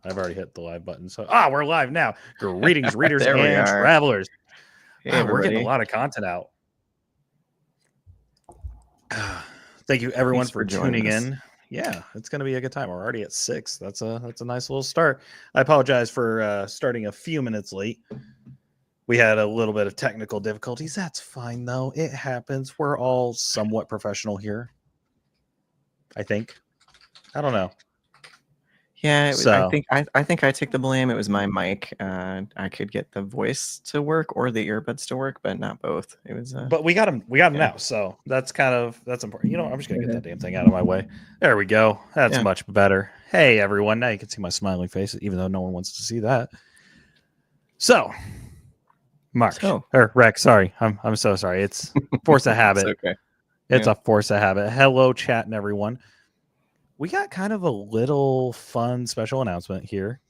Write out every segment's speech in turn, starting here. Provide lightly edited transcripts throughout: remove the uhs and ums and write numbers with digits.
I've already hit the live button. So, we're live now. Greetings, readers There we and are. travelers. Hey, We're getting a everybody. lot of content out. Thank you, everyone, Thanks for joining tuning us. in. Yeah, it's going to be a good time. We're already at 6. That's a nice little start. I apologize for starting a few minutes late. We had a little bit of technical difficulties. That's fine, though. It happens. We're all somewhat professional here, I think. I don't know. Yeah, So, I think I took the blame. It was my mic. I could get the voice to work or the earbuds to work, but not both. It was. but we got him. We got him Yeah. now. So that's important. You know, I'm just gonna get that damn thing out of my way. There we go. That's Yeah. much better. Hey, everyone. Now you can see my smiling face, even though no one wants to see that. So, Mark or Rex. Sorry, I'm so sorry. It's force of habit. It's okay. It's a force of habit. Hello, chatting everyone. We got kind of a little fun special announcement here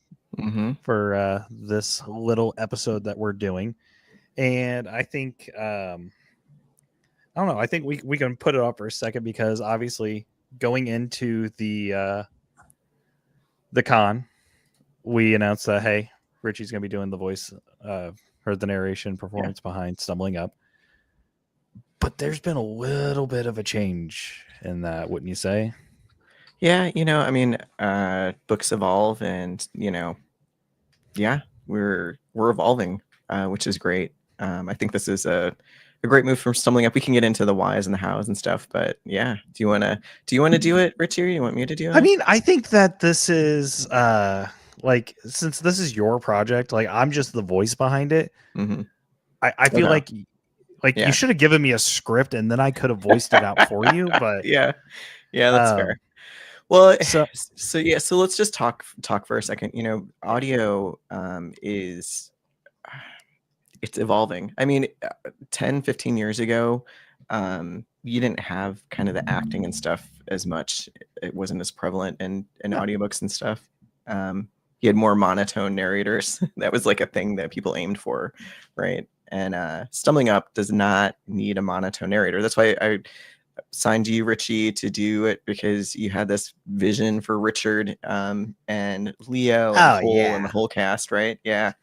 for this little episode that we're doing, and I think I don't know. I think we can put it off for a second because obviously going into the con, we announced that hey, Richie's gonna be doing the voice or the narration performance behind Stumbling Up. But there's been a little bit of a change in that, wouldn't you say? Yeah, I mean, books evolve, and yeah, we're evolving, which is great. I think this is a great move from Stumbling Up. We can get into the whys and the hows and stuff, but yeah, do you want to do it, Richie? Or you want me to do it? I mean, I think that this is like since this is your project, like I'm just the voice behind it. I feel like you should have given me a script and then I could have voiced it out for you. But yeah, that's fair. Well, so let's just talk for a second. Audio is it's evolving. I mean, 10, 15 years ago, you didn't have kind of the acting and stuff as much. It wasn't as prevalent in audiobooks and stuff. You had more monotone narrators. That was like a thing that people aimed for, right? And Stumbling Up does not need a monotone narrator. That's why I signed you, Richie, to do it, because you had this vision for Richard and Leo and Cole and the whole cast, right? Yeah.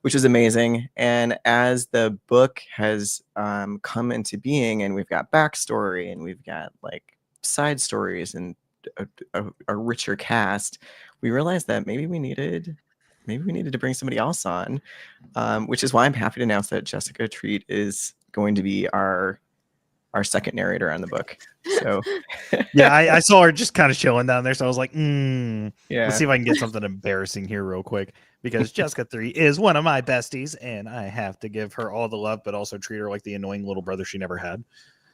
Which is amazing. And as the book has come into being, and we've got backstory and we've got like side stories and a richer cast, we realized that maybe we needed to bring somebody else on, which is why I'm happy to announce that Jessica Treat is going to be our second narrator on the book. So yeah, I saw her just kind of chilling down there, so I was like, yeah, let's see if I can get something embarrassing here real quick, because Jessica 3 is one of my besties and I have to give her all the love but also treat her like the annoying little brother she never had.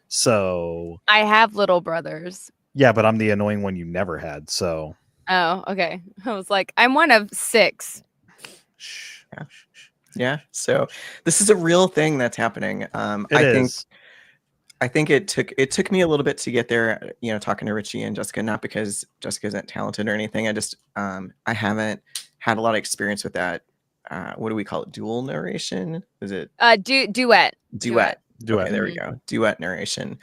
So I have little brothers. Yeah, but I'm the annoying one you never had. So oh, okay. I was like, I'm one of 6. Yeah. So this is a real thing that's happening. I think it took me a little bit to get there, talking to Richie and Jessica, not because Jessica isn't talented or anything. I just I haven't had a lot of experience with that. What do we call it? Dual narration? Is it duet? Okay, there we go. Duet narration.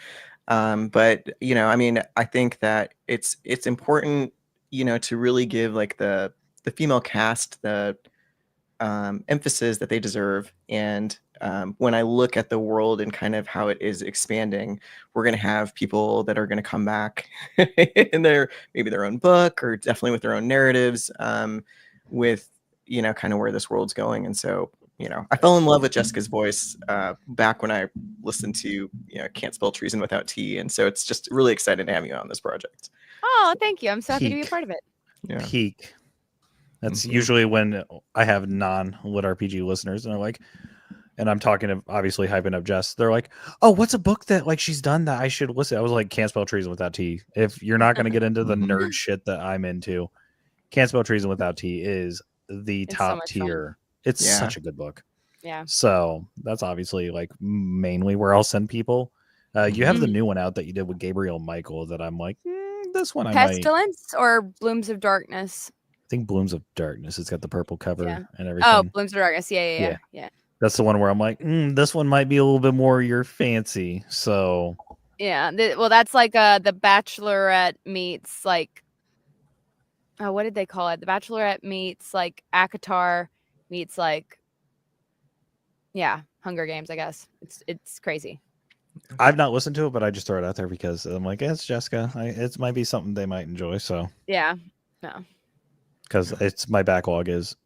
But I mean, I think that it's important, to really give like the female cast the emphasis that they deserve. And when I look at the world and kind of how it is expanding, we're going to have people that are going to come back in maybe their own book, or definitely with their own narratives, with kind of where this world's going. And so I fell in love with Jessica's voice back when I listened to Can't Spell Treason Without T, and so it's just really exciting to have you on this project. Oh, thank you. I'm so happy to be a part of it. Yeah. Peak. That's usually when I have non-lit RPG listeners, and they're like, and I'm talking to obviously hyping up Jess. They're like, "Oh, what's a book that like she's done that I should listen?" I was like, "Can't Spell Treason Without T." If you're not going to get into the nerd shit that I'm into, Can't Spell Treason Without T is the top tier. It's such a good book. Yeah. So that's obviously like mainly where I'll send people. You have the new one out that you did with Gabriel Michael that I'm like, this one I might. Pestilence or Blooms of Darkness? I think Blooms of Darkness. It's got the purple cover and everything. Oh, Blooms of Darkness. Yeah. That's the one where I'm like, this one might be a little bit more your fancy. So yeah, well, that's like the Bachelorette meets like what did they call it? The Bachelorette meets like ACOTAR meets like Hunger Games, I guess. It's crazy. I've not listened to it, but I just throw it out there because I'm like, it's Jessica. It might be something they might enjoy. So Yeah. No. because it's my backlog is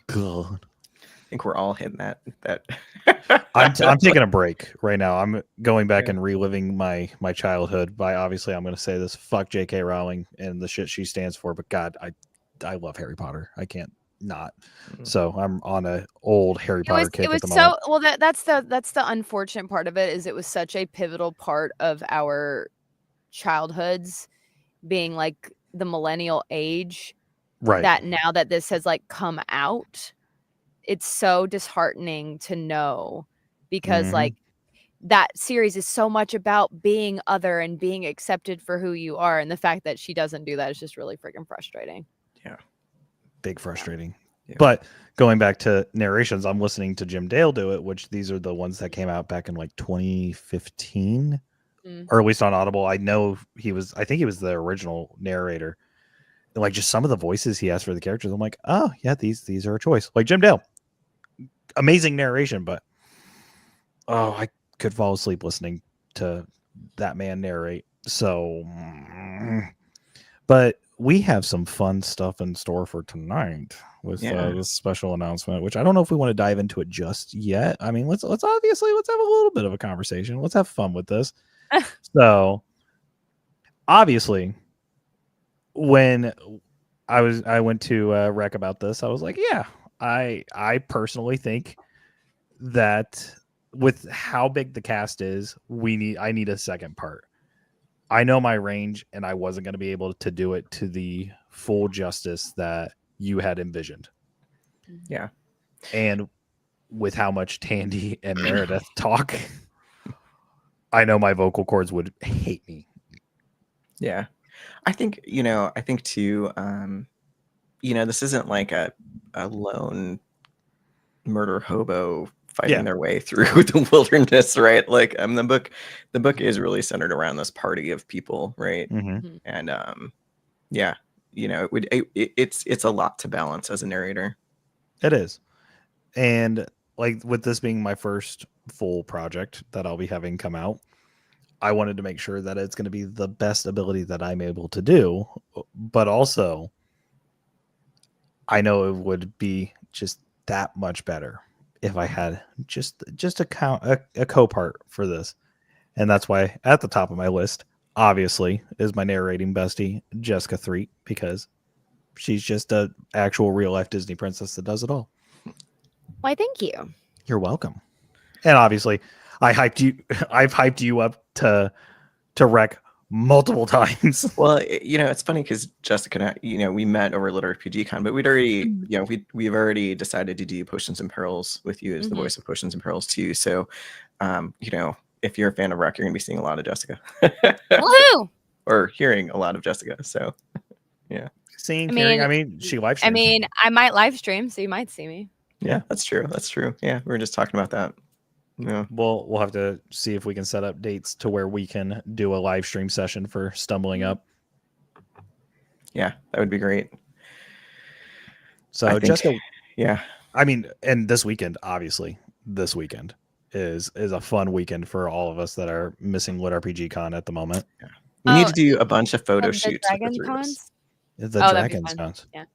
God. I think we're all hitting that. I'm taking a break right now. I'm going back and reliving my childhood by obviously I'm going to say this, fuck J.K. Rowling and the shit she stands for, but God, I love Harry Potter. I can't not. So I'm on a old Harry Potter kick at the moment. Well, that's the unfortunate part of it is it was such a pivotal part of our childhoods, being like the millennial age, right? That now that this has like come out, it's so disheartening to know because like that series is so much about being other and being accepted for who you are, and the fact that she doesn't do that is just really freaking frustrating. Yeah, big frustrating. Yeah. But going back to narrations, I'm listening to Jim Dale do it, which these are the ones that came out back in like 2015, or at least on Audible. I know I think he was the original narrator. And like just some of the voices he has for the characters, I'm like, oh yeah, these are a choice. Like Jim Dale, amazing narration, but I could fall asleep listening to that man narrate. So, but we have some fun stuff in store for tonight with this special announcement, which I don't know if we want to dive into it just yet. I mean, let's have a little bit of a conversation. Let's have fun with this. So, obviously, when I went to rec about this, I was like, yeah, I personally think that with how big the cast is, I need a second part. I know my range, and I wasn't going to be able to do it to the full justice that you had envisioned. Yeah. And with how much Tandy and Meredith talk, I know my vocal cords would hate me. Yeah. I think too, this isn't like a lone murder hobo fighting their way through the wilderness, right? Like the book is really centered around this party of people, right? Mm-hmm. And it's a lot to balance as a narrator. It is. And like with this being my first full project that I'll be having come out, I wanted to make sure that it's going to be the best ability that I'm able to do, but also I know it would be just that much better if I had just a co-part for this. And that's why at the top of my list, obviously, is my narrating bestie, Jessica Threet, because she's just a actual real life Disney princess that does it all. Why, thank you. You're welcome. And obviously, I've hyped you up to rec multiple times. Well, it's funny because Jessica and I, we met over Lit RPG Con, but we'd already, we've already decided to do Potions and Perils with you as the voice of Potions and Perils too. So, if you're a fan of rec, you're gonna be seeing a lot of Jessica. Woohoo! Or hearing a lot of Jessica. So, yeah. Hearing, she live streams. I might live stream, so you might see me. Yeah, that's true. Yeah, we were just talking about that. Yeah. We'll have to see if we can set up dates to where we can do a live stream session for Stumbling Up. Yeah, that would be great. So Jessica, yeah. And this weekend is a fun weekend for all of us that are missing Lit RPG Con at the moment. Yeah. We need to do a bunch of photo shoots. Dragon Cons? The Dragons Cons. Yeah.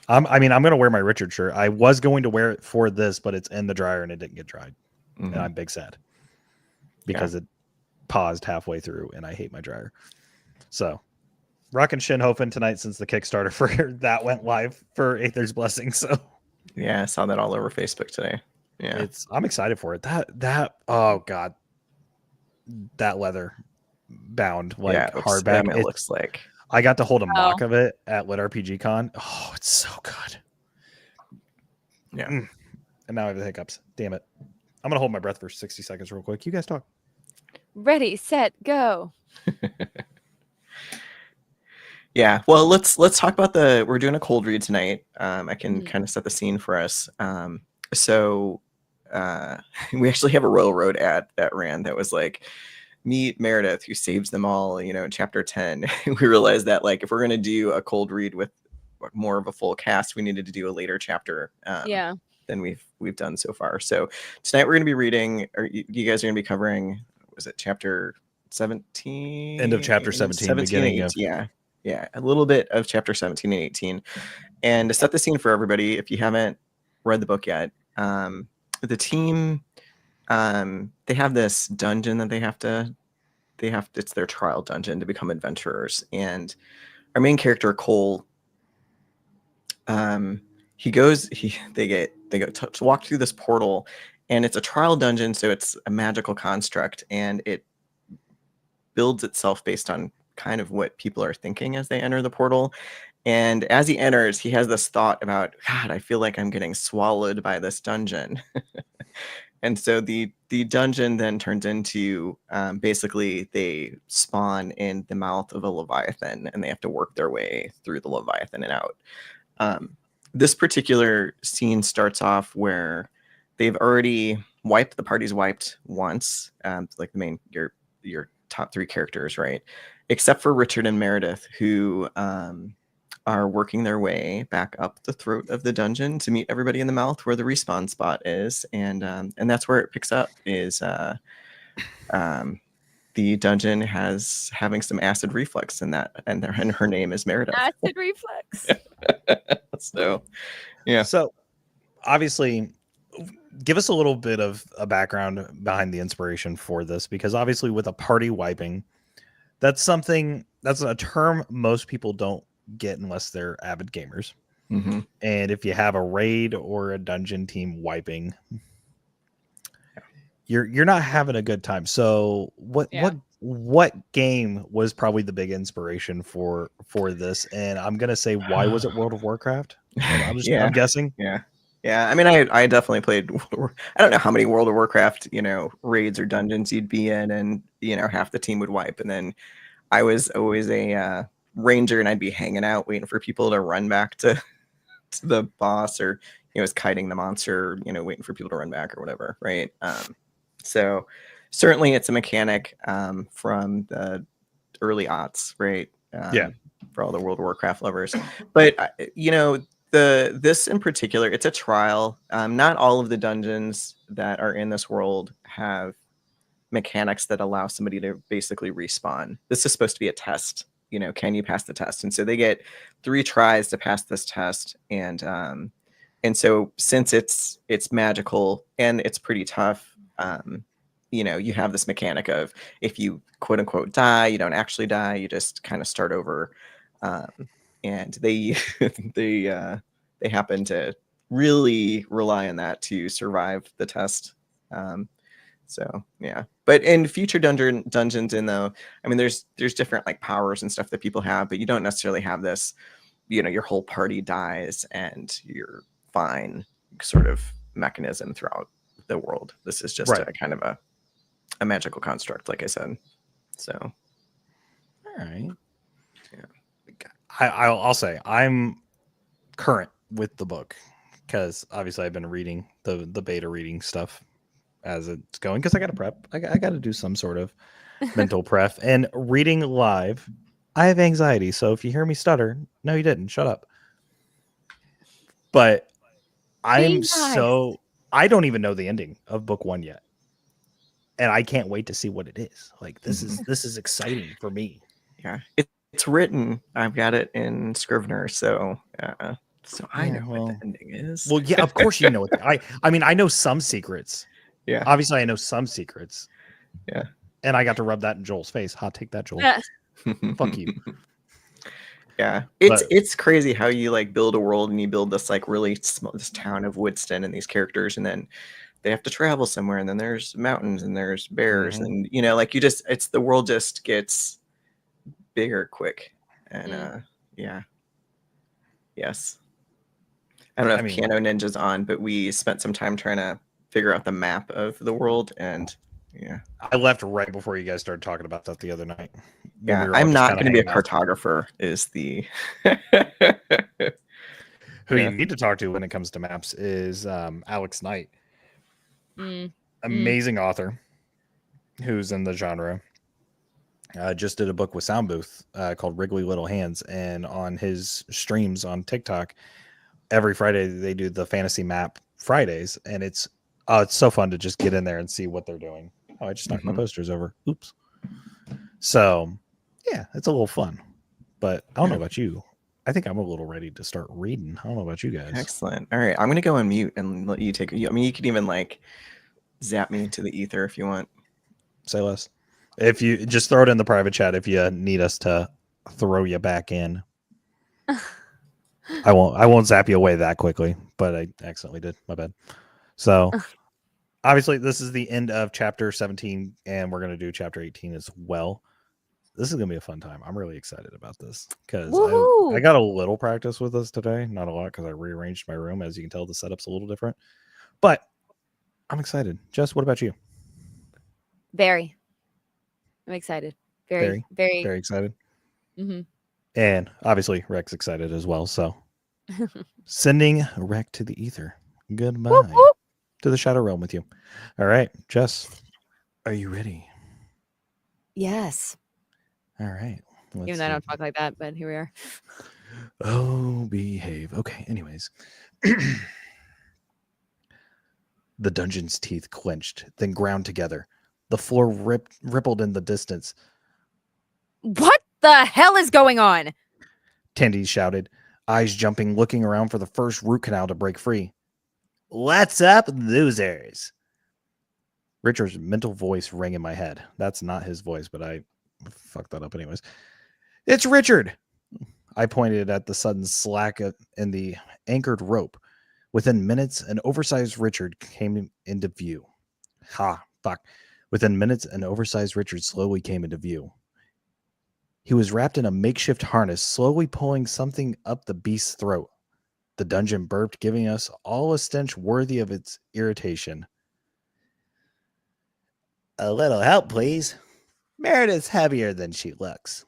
I'm going to wear my Richard shirt. I was going to wear it for this, but it's in the dryer and it didn't get dried. And I'm big sad because it paused halfway through and I hate my dryer. So Rockin' Shinhofen tonight since the Kickstarter for that went live for Aether's Blessing. So yeah, I saw that all over Facebook today. Yeah. I'm excited for it. That oh God. That leather bound hardback. It looks like I got to hold a mock of it at Lit RPG Con. Oh, it's so good. Yeah. And now I have the hiccups. Damn it. I'm going to hold my breath for 60 seconds real quick. You guys talk. Ready, set, go. Yeah. Well, let's talk about we're doing a cold read tonight. I can kind of set the scene for us. So we actually have a Royal Road ad that ran that was like, meet Meredith who saves them all, in chapter 10. We realized that like if we're going to do a cold read with more of a full cast, we needed to do a later chapter. Than we've done so far. So tonight we're going to be reading, or you guys are going to be covering, was it chapter 17? End of chapter 17, beginning of yeah, a little bit of chapter 17 and 18. And to set the scene for everybody, if you haven't read the book yet, the team, they have this dungeon that they have to, it's their trial dungeon to become adventurers. And our main character, Cole, they go to walk through this portal, and it's a trial dungeon, so it's a magical construct, and it builds itself based on kind of what people are thinking as they enter the portal. And as he enters, he has this thought about, God, I feel like I'm getting swallowed by this dungeon. And so the dungeon then turns into, basically they spawn in the mouth of a Leviathan, and they have to work their way through the Leviathan and out. This particular scene starts off where they've already wiped, the party's wiped once, like the main, your top three characters, right? Except for Richard and Meredith, who are working their way back up the throat of the dungeon to meet everybody in the mouth where the respawn spot is. And that's where it picks up, is the dungeon having some acid reflux in that, and her name is Meredith. Acid reflux. So, yeah. So, obviously, give us a little bit of a background behind the inspiration for this, because obviously, with a party wiping, that's a term most people don't get unless they're avid gamers. Mm-hmm. And if you have a raid or a dungeon team wiping, you're not having a good time. So what game was probably the big inspiration for this? And I'm gonna say, why was it World of Warcraft? I'm guessing. Yeah. I mean, I definitely played. I don't know how many World of Warcraft raids or dungeons you'd be in, and half the team would wipe, and then I was always a ranger, and I'd be hanging out waiting for people to run back to the boss, or was kiting the monster, waiting for people to run back or whatever, right? So certainly it's a mechanic from the early aughts, right? For all the World of Warcraft lovers. But this in particular, it's a trial. Not all of the dungeons that are in this world have mechanics that allow somebody to basically respawn. This is supposed to be a test. Can you pass the test? And so they get 3 tries to pass this test. And so since it's magical and it's pretty tough, you have this mechanic of, if you quote unquote die, you don't actually die, you just kind of start over. And they happen to really rely on that to survive the test. So yeah, but in future dungeons, though, I mean, there's different like powers and stuff that people have, but you don't necessarily have this, your whole party dies and you're fine sort of mechanism throughout the world. This is just a kind of a magical construct, like I said. So, all right. Yeah, I'll say I'm current with the book, because obviously I've been reading the beta reading stuff as it's going, because I got to prep. I got to do some sort of mental prep, and reading live, I have anxiety. So if you hear me stutter, no, you didn't. Shut up. But I don't even know the ending of book 1 yet, and I can't wait to see what it is. Like, this is exciting for me. Yeah, it's written. I've got it in Scrivener, so I know what the ending is. Well, yeah, of course you know what. I mean, I know some secrets. Yeah, obviously I know some secrets. Yeah, and I got to rub that in Joel's face. Hot take that, Joel. Fuck you. Yeah, it's crazy how you like build a world, and you build this like really small, this town of Woodston and these characters, and then they have to travel somewhere, and then there's mountains and there's bears, and like it's the world just gets bigger quick. And yes, I don't know if Piano Ninja's on, but we spent some time trying to figure out the map of the world, and I left right before you guys started talking about that the other night. Yeah, I'm not going to be a cartographer. Is the who you need to talk to when it comes to maps is Alex Knight. Amazing author who's in the genre. just did a book with Sound Booth called Wriggly Little Hands, and on his streams on TikTok, every Friday they do the fantasy map Fridays, and it's so fun to just get in there and see what they're doing. Oh, I just knocked my posters over. Oops. So yeah, it's a little fun. But I don't know about you. I think I'm a little ready to start reading. I don't know about you guys. Excellent. All right, I'm gonna go on mute and let you take. I mean, you could even like zap me into the ether if you want. Say less. If you just throw it in the private chat, if you need us to throw you back in, I won't zap you away that quickly. But I accidentally did. My bad. So obviously, this is the end of chapter 17, and we're gonna do chapter 18 as well. This is gonna be a fun time. I'm really excited about this because I got a little practice with this today, not a lot because I rearranged my room. As you can tell, the setup's a little different, but I'm excited. Jess, what about you? Very. I'm excited. Very excited. Mm-hmm. And obviously, Rex excited as well. So, sending Rex to the ether. Goodbye to the Shadow Realm with you. All right, Jess, are you ready? Yes. All right. Even though I don't talk like that, but here we are. Oh, behave. Okay, anyways. The dungeon's teeth clenched, then ground together. The floor rippled in the distance. What the hell is going on? Tandy shouted, eyes jumping, looking around for the first root canal to break free. What's up, losers? Richard's mental voice rang in my head. That's not his voice, but I fucked that up anyways. It's Richard. I pointed at the sudden slack in the anchored rope. Within minutes, an oversized Richard came into view. Ha, fuck. Within minutes, an oversized Richard slowly came into view. He was wrapped in a makeshift harness, slowly pulling something up the beast's throat. The dungeon burped, giving us all a stench worthy of its irritation. A little help, please. Meredith's heavier than she looks.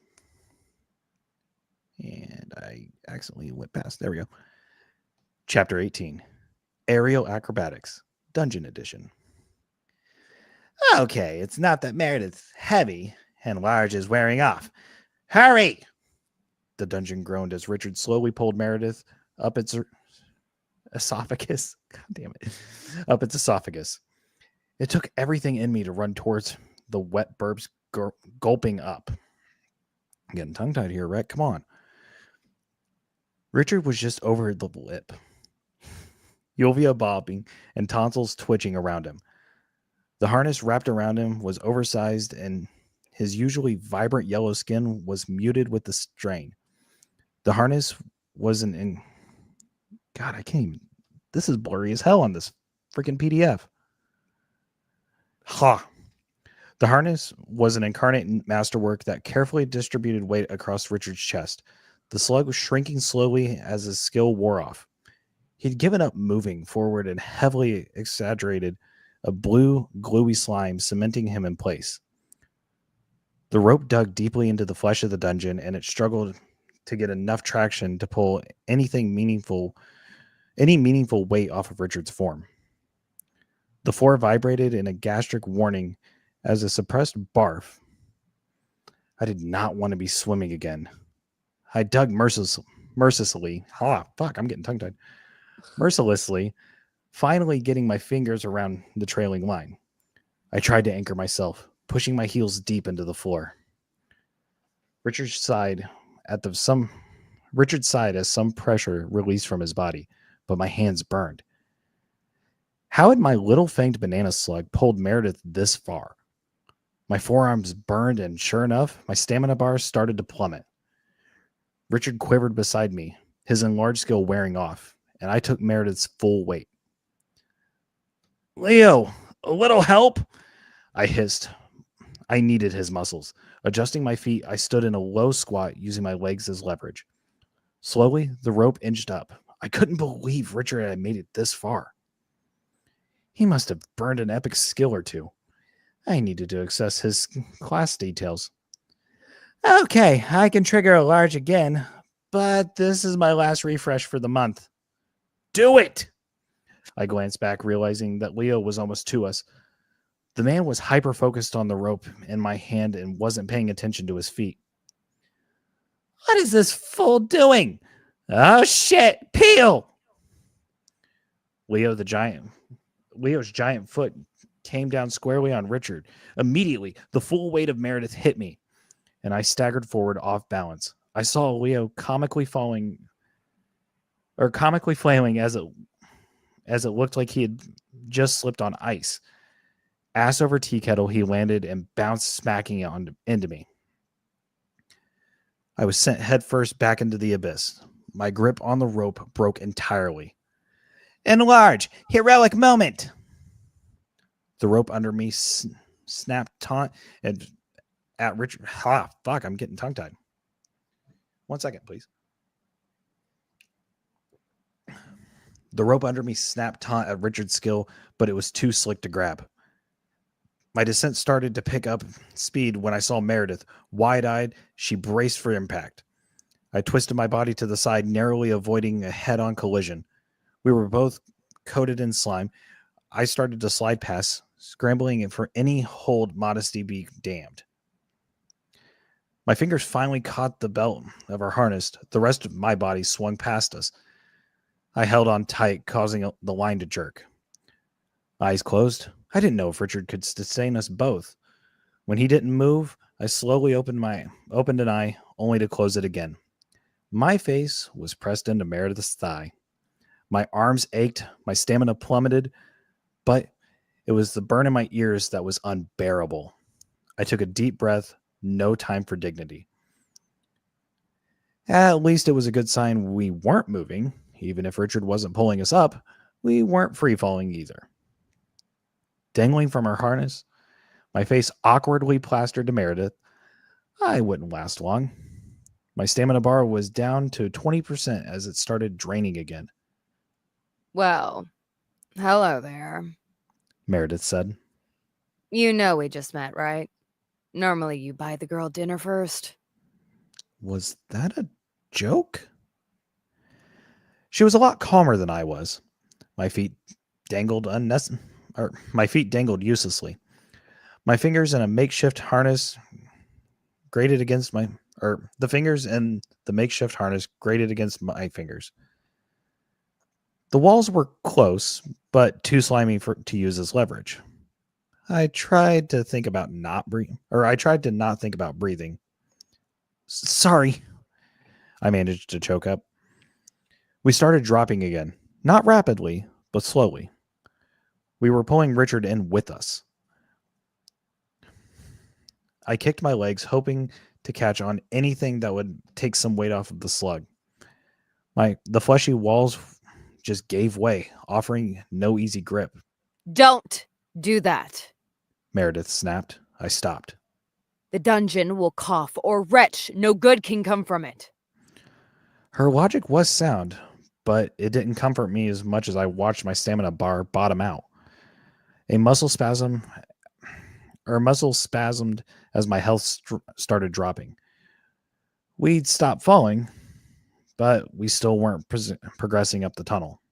And I accidentally went past. There we go. Chapter 18. Aerial Acrobatics. Dungeon Edition. Okay, it's not that Meredith's heavy and Large is wearing off. Hurry! The dungeon groaned as Richard slowly pulled Meredith up its esophagus. God damn it. Up its esophagus. It took everything in me to run towards the wet burps gulping up. I'm getting tongue-tied here, Rhett. Come on. Richard was just over the lip. Uvula bobbing and tonsils twitching around him. The harness wrapped around him was oversized and his usually vibrant yellow skin was muted with the strain. The harness wasn't in... God, I can't even... This is blurry as hell on this freaking PDF. Ha! The harness was an incarnate masterwork that carefully distributed weight across Richard's chest. The slug was shrinking slowly as his skill wore off. He'd given up moving forward and heavily exaggerated a blue, gluey slime, cementing him in place. The rope dug deeply into the flesh of the dungeon, and it struggled to get enough traction to pull any meaningful weight off of Richard's form. The floor vibrated in a gastric warning as a suppressed barf. I did not want to be swimming again. I dug mercilessly. Ah, fuck, I'm getting tongue-tied. Mercilessly, finally getting my fingers around the trailing line. I tried to anchor myself, pushing my heels deep into the floor. Richard sighed as some pressure released from his body, but my hands burned. How had my little fanged banana slug pulled Meredith this far? My forearms burned, and sure enough, my stamina bar started to plummet. Richard quivered beside me, his enlarged skill wearing off, and I took Meredith's full weight. Leo, a little help? I hissed. I needed his muscles. Adjusting my feet, I stood in a low squat using my legs as leverage. Slowly, the rope inched up. I couldn't believe Richard had made it this far. He must have burned an epic skill or two. I needed to access his class details. Okay, I can trigger a large again, but this is my last refresh for the month. Do it! I glanced back, realizing that Leo was almost to us. The man was hyper-focused on the rope in my hand and wasn't paying attention to his feet. What is this fool doing? Oh, shit! Peel! Leo's giant foot came down squarely on Richard. Immediately, the full weight of Meredith hit me, and I staggered forward off balance. I saw Leo comically flailing as it looked like he had just slipped on ice. Ass over tea kettle, he landed and bounced, smacking it into me. I was sent headfirst back into the abyss. My grip on the rope broke entirely. Enlarge! Heroic moment! The rope under me snapped taut and at Richard. Ah, fuck, I'm getting tongue-tied. 1 second, please. The rope under me snapped taut at Richard's skill, but it was too slick to grab. My descent started to pick up speed when I saw Meredith. Wide-eyed, she braced for impact. I twisted my body to the side, narrowly avoiding a head-on collision. We were both coated in slime. I started to slide past, scrambling for any hold. Modesty be damned. My fingers finally caught the belt of our harness. The rest of my body swung past us. I held on tight, causing the line to jerk. Eyes closed. I didn't know if Richard could sustain us both. When he didn't move, I slowly opened an eye, only to close it again. My face was pressed into Meredith's thigh. My arms ached, my stamina plummeted, but it was the burn in my ears that was unbearable. I took a deep breath, no time for dignity. At least it was a good sign we weren't moving. Even if Richard wasn't pulling us up, we weren't free-falling either. Dangling from our harness, my face awkwardly plastered to Meredith. I wouldn't last long. My stamina bar was down to 20% as it started draining again. Well, hello there, Meredith said. You know we just met, right? Normally you buy the girl dinner first. Was that a joke? She was a lot calmer than I was. My feet dangled uselessly. My fingers in a makeshift harness grated against my fingers fingers. The walls were close, but too slimy to use as leverage. I tried to not think about breathing. Sorry. I managed to choke up. We started dropping again, not rapidly, but slowly. We were pulling Richard in with us. I kicked my legs, hoping to catch on anything that would take some weight off of the slug. The fleshy walls just gave way, offering no easy grip. Don't do that, Meredith snapped. I stopped. The dungeon will cough, or retch. No good can come from it. Her logic was sound, but it didn't comfort me as much as I watched my stamina bar bottom out. A muscle spasmed as my health started dropping. We'd stopped falling, but we still weren't progressing up the tunnel.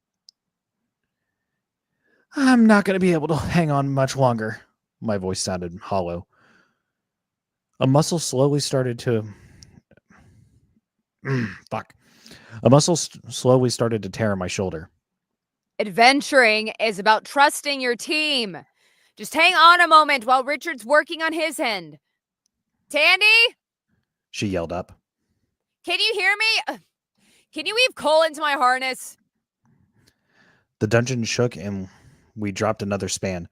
I'm not going to be able to hang on much longer. My voice sounded hollow. A muscle slowly started to tear in my shoulder. Adventuring is about trusting your team. Just hang on a moment while Richard's working on his end. Tandy? She yelled up. Can you hear me? Can you weave coal into my harness? The dungeon shook and we dropped another span.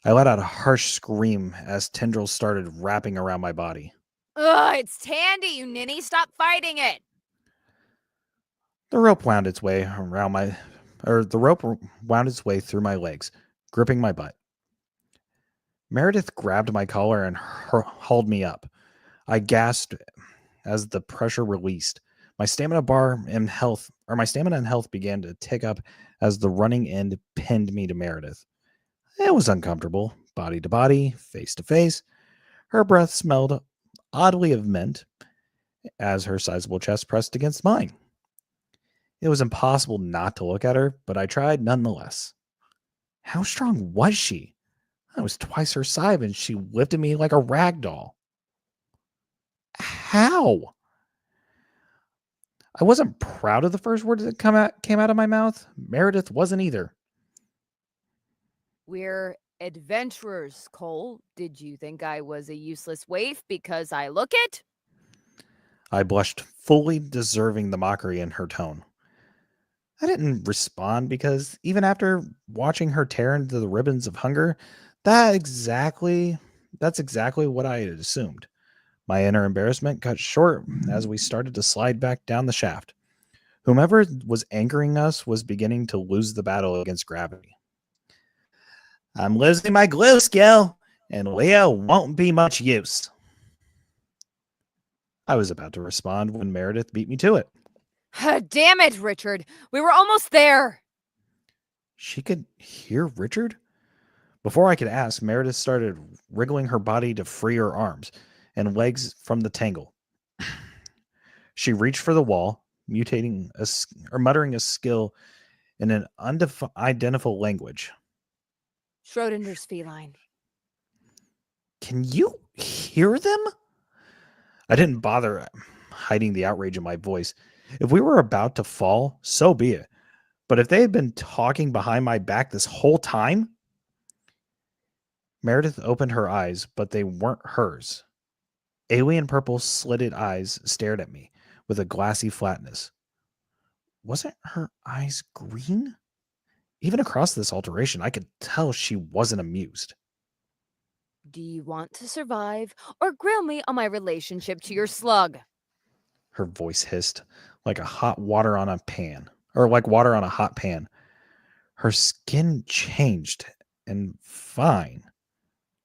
I let out a harsh scream as tendrils started wrapping around my body. Ugh, it's Tandy, you ninny. Stop fighting it. The rope wound its way through my legs, gripping my butt. Meredith grabbed my collar and hauled me up. I gasped as the pressure released. My stamina and health began to tick up as the running end pinned me to Meredith. It was uncomfortable, body to body, face to face. Her breath smelled oddly of mint as her sizable chest pressed against mine. It was impossible not to look at her, but I tried nonetheless. How strong was she? I was twice her size and she lifted me like a rag doll. How? I wasn't proud of the first words that came out of my mouth. Meredith wasn't either. We're adventurers, Cole. Did you think I was a useless waif because I look it? I blushed, fully deserving the mockery in her tone. I didn't respond because even after watching her tear into the ribbons of hunger, that's exactly what I had assumed. My inner embarrassment cut short as we started to slide back down the shaft. Whomever was anchoring us was beginning to lose the battle against gravity. I'm losing my glue skill, and Leo won't be much use. I was about to respond when Meredith beat me to it. Damn it, Richard. We were almost there. She could hear Richard? Before I could ask, Meredith started wriggling her body to free her arms and legs from the tangle. She reached for the wall, muttering a skill in an unidentifiable language. Schrodinger's feline. Can you hear them? I didn't bother hiding the outrage in my voice. If we were about to fall, so be it. But if they had been talking behind my back this whole time? Meredith opened her eyes, but they weren't hers. Alien purple slitted eyes stared at me with a glassy flatness. Wasn't her eyes green? Even across this alteration, I could tell she wasn't amused. Do you want to survive or grill me on my relationship to your slug? Her voice hissed like water on a hot pan. Her skin changed and fine.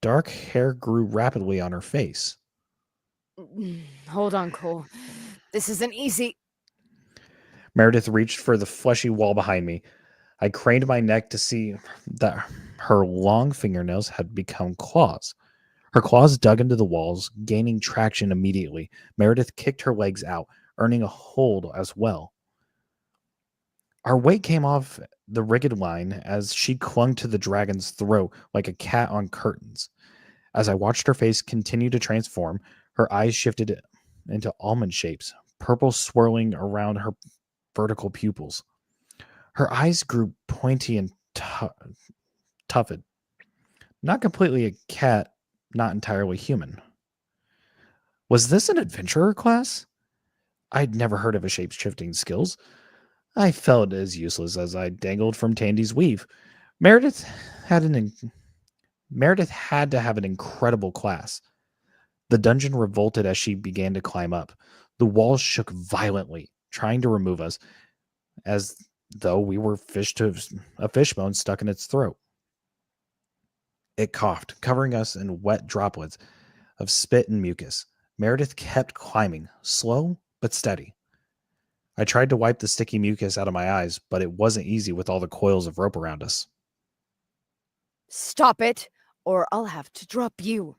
Dark hair grew rapidly on her face. Hold on, Cole. This isn't easy. Meredith reached for the fleshy wall behind me. I craned my neck to see that her long fingernails had become claws. Her claws dug into the walls, gaining traction immediately. Meredith kicked her legs out, earning a hold as well. Our weight came off the rigged line as she clung to the dragon's throat like a cat on curtains. As I watched her face continue to transform, her eyes shifted into almond shapes, purple swirling around her vertical pupils. Her eyes grew pointy and tufted. Not completely a cat, not entirely human. Was this an adventurer class? I'd never heard of a shape-shifting skills. I felt as useless as I dangled from Tandy's weave. Meredith had to have an incredible class. The dungeon revolted as she began to climb up. The walls shook violently, trying to remove us, as though we were a fishbone stuck in its throat. It coughed, covering us in wet droplets of spit and mucus. Meredith kept climbing, slow but steady. I tried to wipe the sticky mucus out of my eyes, but it wasn't easy with all the coils of rope around us. Stop it, or I'll have to drop you,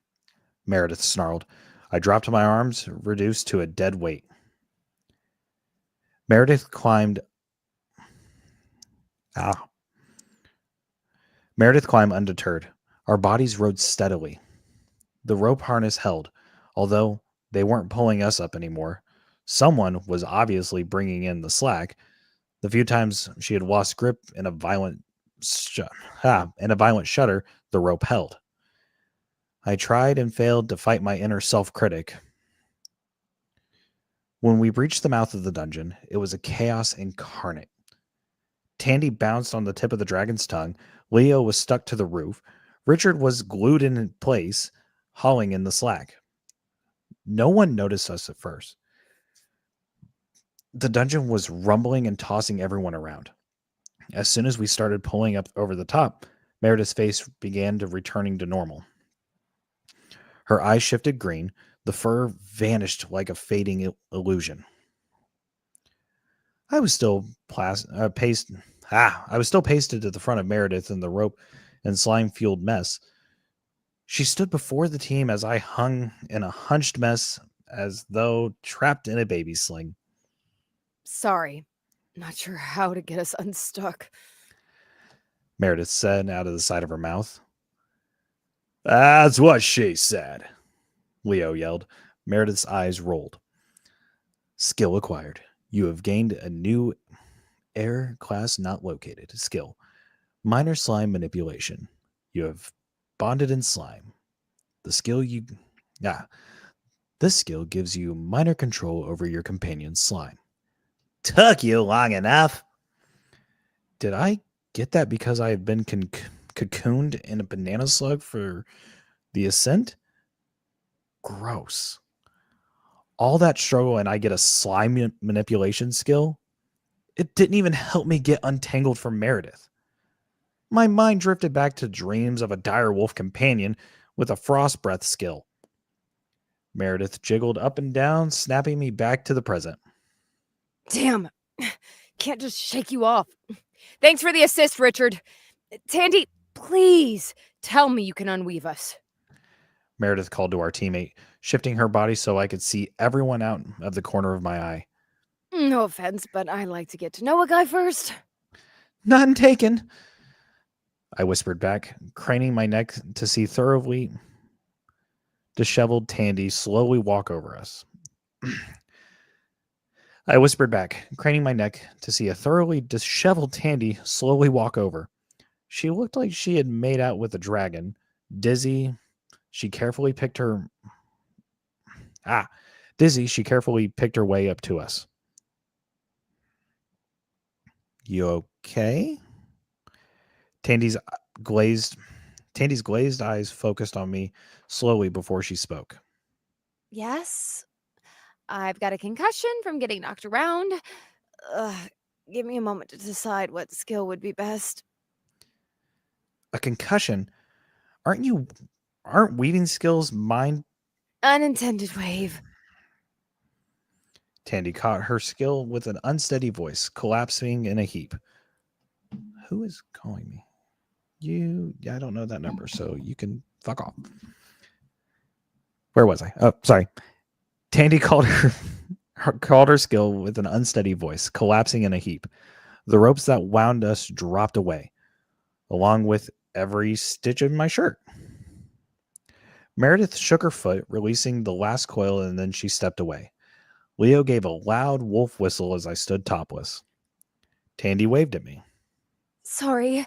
Meredith snarled. I dropped my arms, reduced to a dead weight. Meredith climbed undeterred. Our bodies rode steadily. The rope harness held, although they weren't pulling us up anymore. Someone was obviously bringing in the slack. The few times she had lost grip in a violent shudder, the rope held. I tried and failed to fight my inner self-critic. When we reached the mouth of the dungeon, it was a chaos incarnate. Tandy bounced on the tip of the dragon's tongue. Leo was stuck to the roof. Richard was glued in place, hauling in the slack. No one noticed us at first. The dungeon was rumbling and tossing everyone around. As soon as we started pulling up over the top, Meredith's face began to returning to normal. Her eyes shifted green. The fur vanished like a fading illusion. I was still pasted to the front of Meredith in the rope and slime-fueled mess. She stood before the team as I hung in a hunched mess as though trapped in a baby sling. Sorry. Not sure how to get us unstuck, Meredith said out of the side of her mouth. That's what she said, Leo yelled. Meredith's eyes rolled. Skill acquired. You have gained a new air class not located skill. Minor slime manipulation. You have bonded in slime. This skill gives you minor control over your companion's slime. Took you long enough. Did I get that because I have been cocooned in a banana slug for the ascent? Gross. All that struggle and I get a slime manipulation skill? It didn't even help me get untangled from Meredith. My mind drifted back to dreams of a dire wolf companion with a frost breath skill. Meredith jiggled up and down, snapping me back to the present. Damn. Can't just shake you off. Thanks for the assist, Richard. Tandy, please tell me you can unweave us. Meredith called to our teammate, shifting her body so I could see everyone out of the corner of my eye. No offense, but I like to get to know a guy first. None taken, I whispered back, craning my neck to see thoroughly disheveled Tandy slowly walk over us. I whispered back, craning my neck to see a thoroughly disheveled Tandy slowly walk over. She looked like she had made out with a dragon. Dizzy, she carefully picked her way up to us. You okay? Tandy's glazed eyes focused on me slowly before she spoke. Yes, I've got a concussion from getting knocked around. Give me a moment to decide what skill would be best. A concussion? Aren't weaving skills mine? Unintended wave. Tandy caught her skill with an unsteady voice, collapsing in a heap. Who is calling me? I don't know that number, so you can fuck off. Where was I? Oh, sorry. Tandy called her skill with an unsteady voice, collapsing in a heap. The ropes that wound us dropped away, along with every stitch in my shirt. Meredith shook her foot, releasing the last coil, and then she stepped away. Leo gave a loud wolf whistle as I stood topless. Tandy waved at me. Sorry.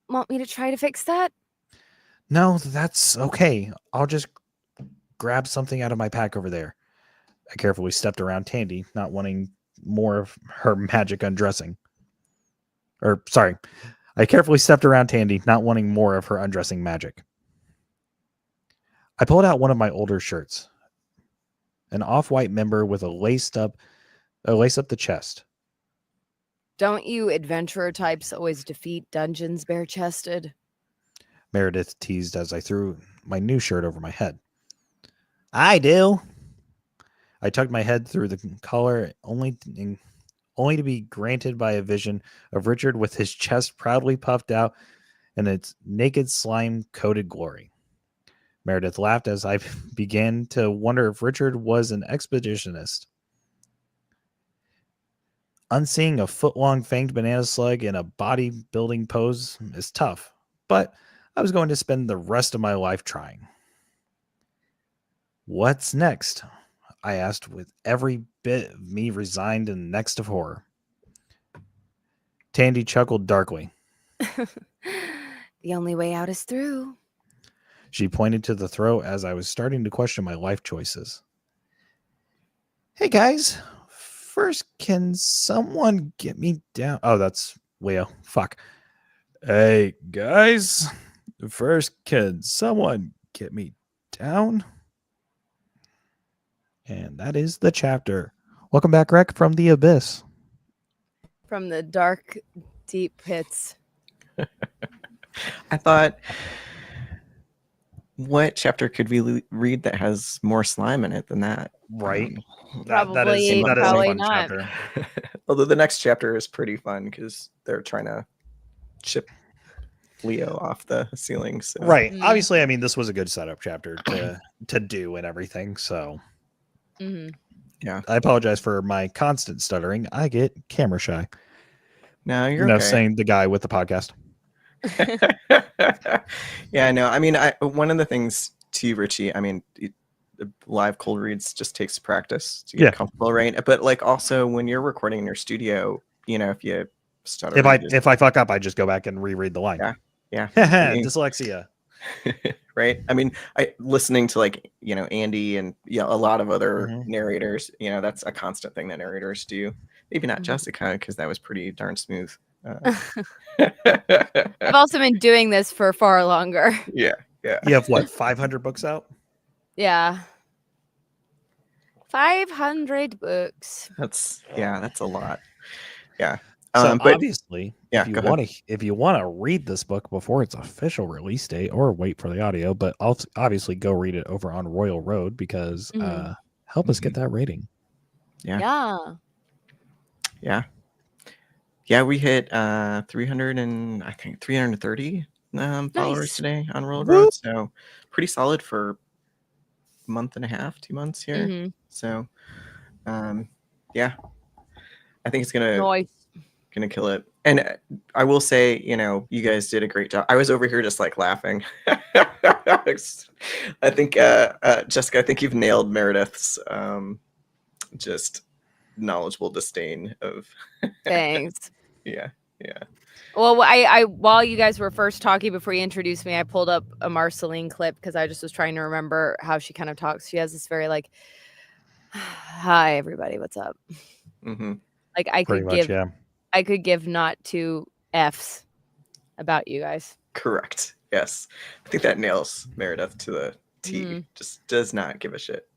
Want me to try to fix that? No, that's okay. I'll just grab something out of my pack over there. I carefully stepped around Tandy, not wanting more of her magic undressing. I carefully stepped around Tandy, not wanting more of her undressing magic. I pulled out one of my older shirts, an off-white member with a lace up the chest. Don't you adventurer types always defeat dungeons bare-chested? Meredith teased as I threw my new shirt over my head. I do. I tugged my head through the collar, only to be granted by a vision of Richard with his chest proudly puffed out and its naked slime-coated glory. Meredith laughed as I began to wonder if Richard was an expeditionist. Unseeing a foot-long fanged banana slug in a bodybuilding pose is tough, but I was going to spend the rest of my life trying. What's next? I asked, with every bit of me resigned and next of horror. Tandy chuckled darkly. The only way out is through. She pointed to the throat as I was starting to question my life choices. Hey guys, first can someone get me down? Oh, that's Leo. Fuck. Hey guys, first can someone get me down? And that is the chapter. Welcome back, Rec, from the Abyss. From the dark, deep pits. I thought, what chapter could we read that has more slime in it than that? Right. Probably that is a fun not. chapter. Although the next chapter is pretty fun because they're trying to chip Leo off the ceiling. So. Right. Obviously, I mean, this was a good setup chapter to do and everything. So, yeah. I apologize for my constant stuttering. I get camera shy. No, you're okay. Saying the guy with the podcast. Yeah, no, I mean, one of the things too, Richie, I mean, the live cold reads just takes practice to get comfortable, right? But like also when you're recording in your studio, you know, if you stutter, if I fuck up, I just go back and reread the line. Yeah. Dyslexia. Right. I mean, listening to like, you know, Andy and a lot of other narrators, you know, that's a constant thing that narrators do. Maybe not Jessica, because that was pretty darn smooth. I've also been doing this for far longer. Yeah. You have what, 500 books out? Yeah. 500 books. That's a lot. Yeah. So but obviously, if you want to read this book before its official release date, or wait for the audio, but obviously go read it over on Royal Road, because help us get that rating. Yeah. We hit 330 followers today on Royal Road, so pretty solid for a month and a half, 2 months here. So yeah, I think it's gonna kill it. And I will say, you know, you guys did a great job. I was over here just like laughing. I think Jessica, I think you've nailed Meredith's just knowledgeable disdain of Thanks. Yeah. Well, I while you guys were first talking before you introduced me, I pulled up a Marceline clip because I just was trying to remember how she kind of talks. She has this very like, "Hi everybody, what's up?" Like I could give not 2 F's about you guys. Correct. Yes, I think that nails Meredith to the T. Just does not give a shit.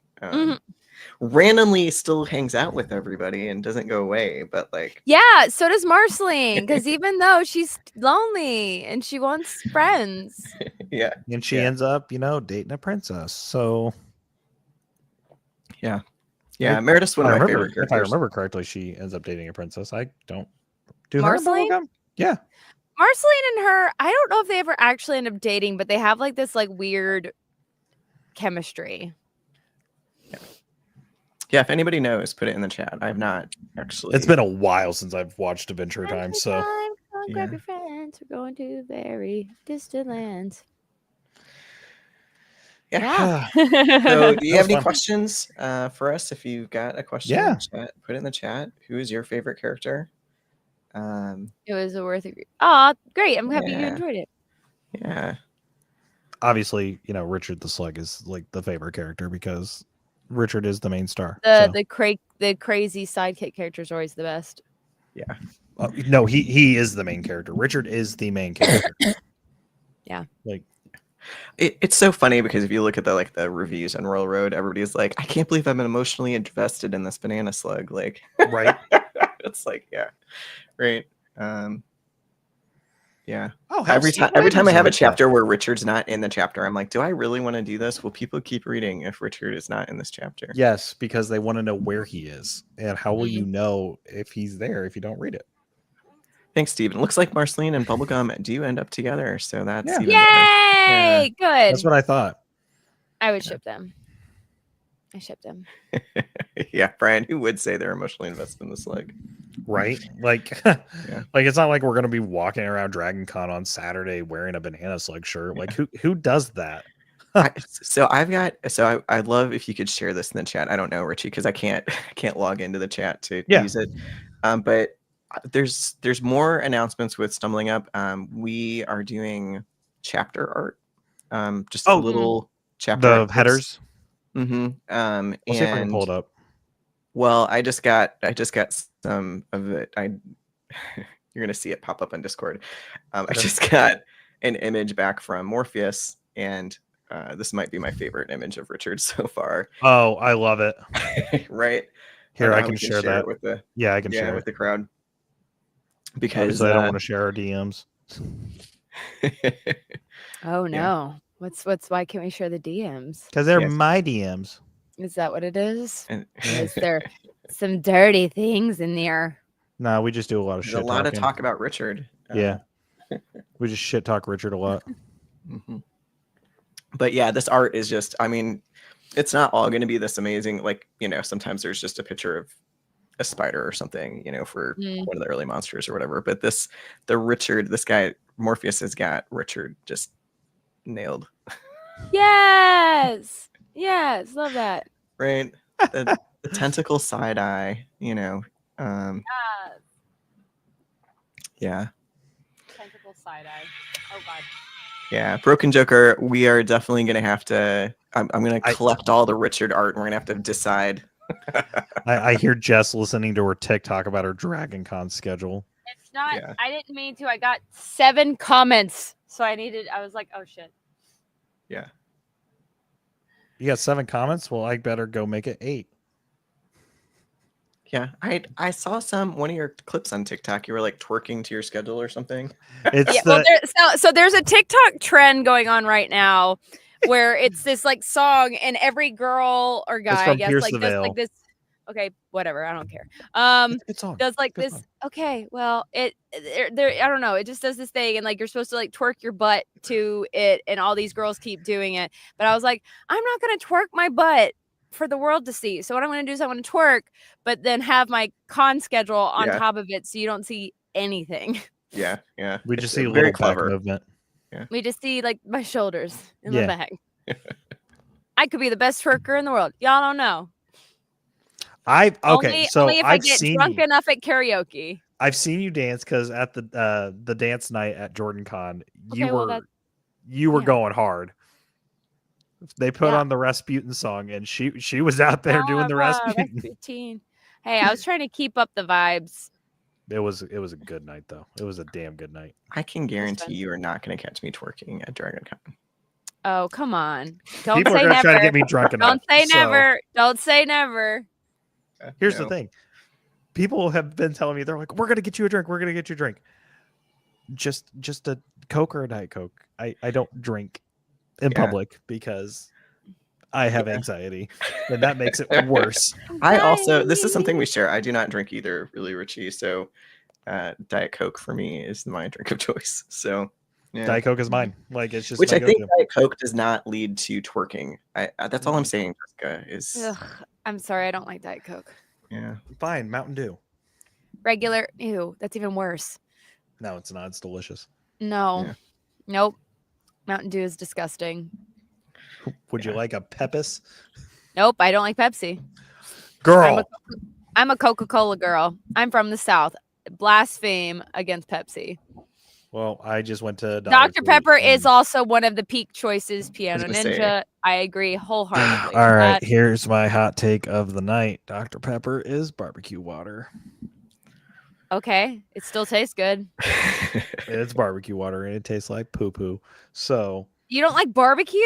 Randomly still hangs out with everybody and doesn't go away, but like, yeah, so does Marceline, because even though she's lonely and she wants friends, and she ends up, you know, dating a princess. So Meredith's one of my favorite characters. If I remember correctly, she ends up dating a princess. I don't do Marceline? Yeah, Marceline and her, I don't know if they ever actually end up dating, but they have like this like weird chemistry. Yeah, if anybody knows, put it in the chat. I've not actually. It's been a while since I've watched Adventure Time, so. Grab your friends. We're going to very distant lands. Yeah. So, do you have any questions for us? If you've got a question, put it in the chat. Who is your favorite character? It was a worth it. Oh, great! I'm happy you enjoyed it. Yeah. Obviously, you know, Richard the Slug is like the favorite character because Richard is the main star. The crazy sidekick character is always the best. Yeah. No, he is the main character. Richard is the main character. Yeah. Like, it's so funny because if you look at the reviews on Royal Road, everybody's like, I can't believe I'm emotionally invested in this banana slug. Like, right. It's like, yeah. Right. Yeah. Oh, every time I have a chapter where Richard's not in the chapter, I'm like, do I really want to do this? Will people keep reading if Richard is not in this chapter? Yes, because they want to know where he is. And how will you know if he's there if you don't read it? Thanks, Steven. Looks like Marceline and Bubblegum do end up together. So that's even better. Yeah. Good. That's what I thought. I would ship them. I shipped them. Yeah, Brian, who would say they're emotionally invested in the slug? Right? Like, like it's not like we're gonna be walking around Dragon Con on Saturday wearing a banana slug shirt. Like, who does that? I'd love if you could share this in the chat. I don't know, Richie, because I can't log into the chat to use it. But there's more announcements with Stumbling Up. We are doing chapter art. Just a little chapter. The headers. We'll see if I can pull it up. Well, I just got some of it. You're gonna see it pop up on Discord. I just got an image back from Morpheus, and this might be my favorite image of Richard so far. Oh, I love it. Right here, I can share that with the I can share with the crowd because I don't want to share our DMs. Oh no. Why can't we share the DMs? Because they're my DMs. Is that what it is? Is there some dirty things in there? No, we just do a lot of shit. There's a lot of talk about Richard. Yeah. We just shit talk Richard a lot. But yeah, this art is just, I mean, it's not all going to be this amazing. Like, you know, sometimes there's just a picture of a spider or something, you know, for one of the early monsters or whatever. But this guy, Morpheus has got Richard just nailed. Yes. Yes. Love that. Right. The tentacle side eye, yeah. Tentacle side eye. Oh God. Yeah, Broken Joker, we are definitely going to have to, I'm going to collect all the Richard art and we're going to have to decide. I hear Jess listening to her TikTok about her Dragon Con schedule. It's not, I didn't mean to. I got 7 comments. So I was like, oh shit. Yeah. You got 7 comments? Well, I better go make it 8. Yeah, I saw one of your clips on TikTok. You were like twerking to your schedule or something. So there's a TikTok trend going on right now where it's this like song and every girl or guy, I guess, like does like this. Okay, whatever. I don't care. Good song. Does like Good this. song. Okay, well, I don't know. It just does this thing, and like you're supposed to like twerk your butt to it, and all these girls keep doing it. But I was like, I'm not gonna twerk my butt for the world to see. So what I'm going to do is I'm going to twerk, but then have my con schedule on top of it, so you don't see anything. Yeah. We just see a little back movement. Yeah. We just see like my shoulders in the back. I could be the best twerker in the world. Y'all don't know. Only if I get drunk enough at karaoke. I've seen you dance because at the dance night at Jordan Con, you were going hard. They put on the Rasputin song, and she was out there doing the Rasputin. Hey, I was trying to keep up the vibes. It was a good night, though. It was a damn good night. I can guarantee you are not going to catch me twerking at Dragon Con. Oh, come on! Don't People say are never. Try to get me drunk enough. Don't say never. Don't say never. Here's the thing: people have been telling me, they're like, "We're gonna get you a drink. We're gonna get you a drink." Just a Coke or a Diet Coke. I don't drink in public because I have anxiety, and that makes it worse. This is something we share. I do not drink either, really, Richie. So Diet Coke for me is my drink of choice. So Diet Coke is mine. Like, it's just which I think Diet Coke does not lead to twerking. That's all I'm saying, Jessica. Ugh, I'm sorry, I don't like Diet Coke. Yeah, fine. Mountain Dew. Regular. Ew, that's even worse. No, it's not. It's delicious. No. Yeah. Nope. Mountain Dew is disgusting. Would you like a Pepsi? Nope, I don't like Pepsi. Girl. I'm a Coca-Cola girl. I'm from the South. Blaspheme against Pepsi. Well, I just went to Dr. Pepper is also one of the peak choices. Piano Ninja. I agree wholeheartedly. All right, here's my hot take of the night. Dr. Pepper is barbecue water. Okay, it still tastes good. It's barbecue water and it tastes like poo-poo. So you don't like barbecue?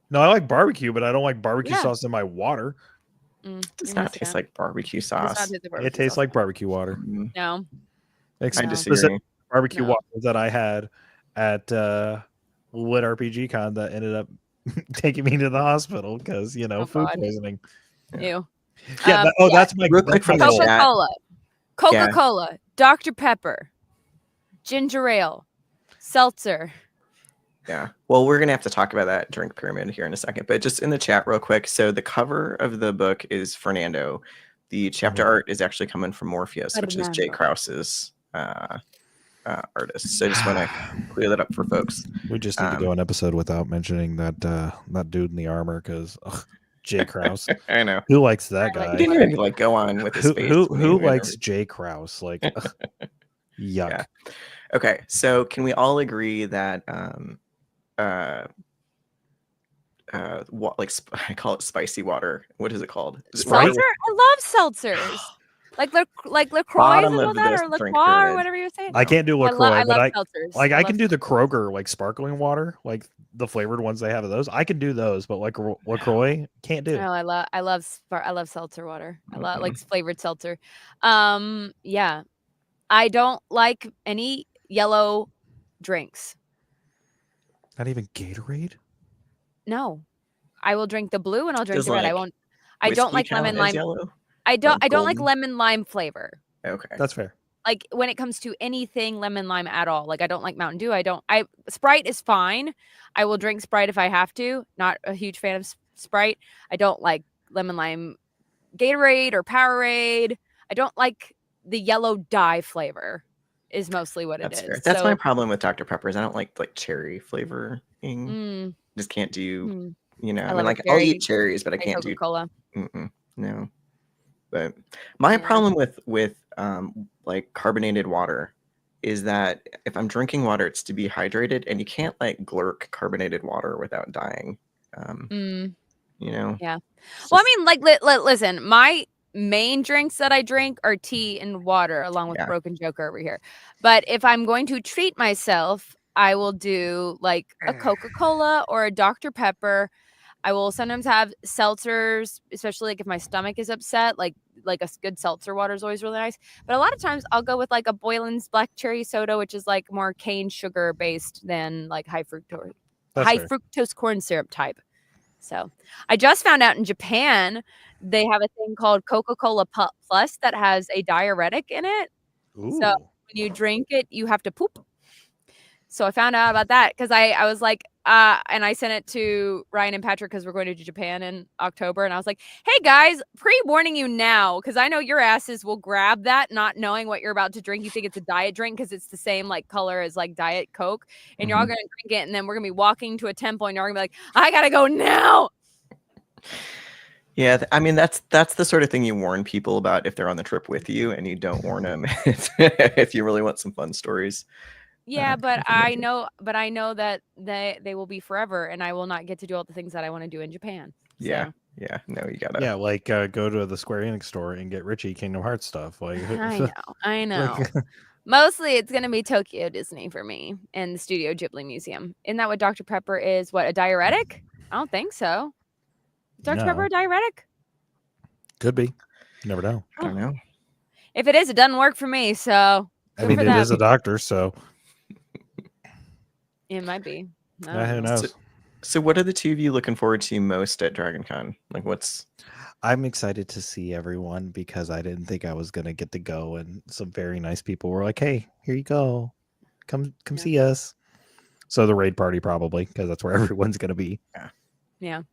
No, I like barbecue, but I don't like barbecue sauce in my water. It does not taste like barbecue sauce. It tastes like barbecue water. No. I disagree. Barbecue water that I had at Lit RPG Con that ended up taking me to the hospital because, food poisoning. Ew. Yeah. That's my real quick from Coca-Cola. Coca-Cola, Dr. Pepper, ginger ale, seltzer. Yeah. Well, we're going to have to talk about that drink pyramid here in a second, but just in the chat real quick. So the cover of the book is Fernando. The chapter art is actually coming from Morpheus, which is Jay Krause's artist. So I just want to clear that up for folks. We just need to go an episode without mentioning that dude in the armor because Jay Krause. I know. Who likes that guy? He didn't even go on with his face. Who likes Jay Krause? Like, yuck. Yeah. Okay, so can we all agree that I call it spicy water. What is it called? Seltzer? I love seltzers. Like LaCroix or LaCroix or whatever you say. I can't do LaCroix, but I seltzers. I can do the Kroger like sparkling water, like the flavored ones they have of those. I can do those, but like LaCroix can't do. No, I love seltzer water. I love like flavored seltzer. Yeah. I don't like any yellow drinks. Not even Gatorade? No. I will drink the blue and I'll drink the red. I don't like lemon lime. Yellow? I don't like lemon lime flavor. Okay. That's fair. Like when it comes to anything lemon lime at all. Like I don't like Mountain Dew. Sprite is fine. I will drink Sprite if I have to. Not a huge fan of Sprite. I don't like lemon lime Gatorade or Powerade. I don't like the yellow dye flavor. is mostly what That's it fair. is. That's my So, problem with Dr. Pepper is I don't like cherry flavoring. mm, Just can't do, mm, you know. I I mean, love a like I'll eat cherry cherries, but I and can't do. Coca-Cola. No. But my Yeah. problem with like carbonated water is that if I'm drinking water, it's to be hydrated, and you can't like glurk carbonated water without dying. You know. Yeah. It's Well, I just- mean, like, listen, my main drinks that I drink are tea and water, along with Yeah. Broken Joker over here. But if I'm going to treat myself, I will do like a Coca-Cola or a Dr. Pepper. I will sometimes have seltzers, especially like if my stomach is upset. Like a good seltzer water is always really nice. But a lot of times I'll go with like a Boylan's black cherry soda, which is like more cane sugar based than like high That's fair. fructose corn syrup type. So I just found out in Japan they have a thing called Coca-Cola Plus that has a diuretic in it. So Ooh. when you drink it, you have to poop. So I found out about that because I was like, and I sent it to Ryan and Patrick because we're going to Japan in October. And I was like, hey guys, pre-warning you now, because I know your asses will grab that not knowing what you're about to drink. You think it's a diet drink because it's the same like color as like Diet Coke. And you're all going to drink it. And then we're going to be walking to a temple and you're going to be like, I got to go now. Yeah, I mean that's the sort of thing you warn people about if they're on the trip with you, and you don't warn them if you really want some fun stories. Yeah, but I know that they will be forever, and I will not get to do all the things that I want to do in Japan. So. Yeah, no, you gotta. Yeah, like go to the Square Enix store and get Richie Kingdom Hearts stuff. Like I know. Mostly it's gonna be Tokyo Disney for me and the Studio Ghibli Museum. Isn't that what Dr. Pepper is? What, a diuretic? I don't think so. Dr. Pepper a diuretic? Could be. You never know. I don't know. If it is, it doesn't work for me. So I mean, it is a doctor, so it might be. Who knows? So what are the two of you looking forward to most at Dragon Con? Like I'm excited to see everyone because I didn't think I was gonna get to go, and some very nice people were like, "Hey, here you go, come see us." So the raid party probably, because that's where everyone's gonna be. Yeah.